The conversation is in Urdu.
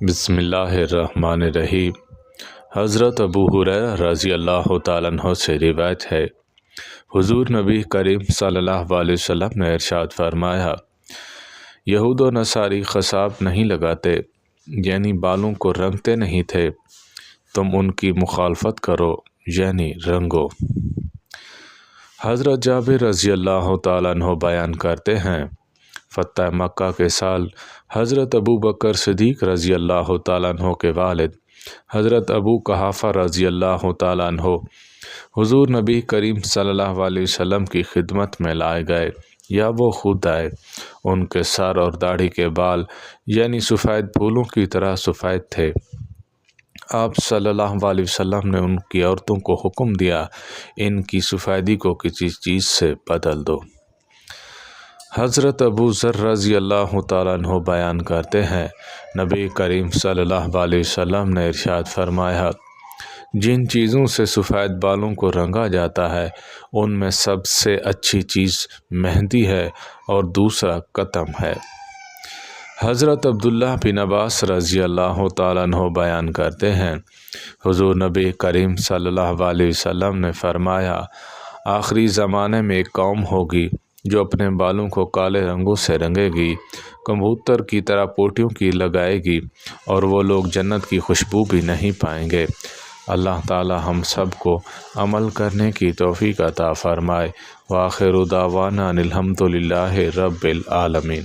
بسم اللہ الرحمن الرحیم۔ حضرت ابو ہریرہ رضی اللہ تعالیٰ عنہ سے روایت ہے، حضور نبی کریم صلی اللہ علیہ وسلم نے ارشاد فرمایا، یہود و نصاری خصاب نہیں لگاتے، یعنی بالوں کو رنگتے نہیں تھے، تم ان کی مخالفت کرو، یعنی رنگو۔ حضرت جابر رضی اللہ تعالیٰ عنہ بیان کرتے ہیں، فتح مکہ کے سال حضرت ابو بکر صدیق رضی اللہ تعالیٰ عنہ کے والد حضرت ابو قحافہ رضی اللہ تعالیٰ عنہ حضور نبی کریم صلی اللہ علیہ وسلم کی خدمت میں لائے گئے یا وہ خود آئے۔ ان کے سر اور داڑھی کے بال یعنی سفید پھولوں کی طرح سفید تھے۔ آپ صلی اللہ علیہ وسلم نے ان کی عورتوں کو حکم دیا، ان کی سفیدی کو کسی چیز سے بدل دو۔ حضرت ابو ذر رضی اللہ تعالیٰ عنہ بیان کرتے ہیں، نبی کریم صلی اللہ علیہ وسلم نے ارشاد فرمایا، جن چیزوں سے سفید بالوں کو رنگا جاتا ہے ان میں سب سے اچھی چیز مہندی ہے اور دوسرا کتم ہے۔ حضرت عبداللہ بن عباس رضی اللہ تعالیٰ عنہ بیان کرتے ہیں، حضور نبی کریم صلی اللہ علیہ وسلم نے فرمایا، آخری زمانے میں ایک قوم ہوگی جو اپنے بالوں کو کالے رنگوں سے رنگے گی، کبوتر کی طرح پوٹیوں کی لگائے گی، اور وہ لوگ جنت کی خوشبو بھی نہیں پائیں گے۔ اللہ تعالی ہم سب کو عمل کرنے کی توفیق عطا فرمائے۔ وآخر دعوانا الحمد للہ رب العالمین۔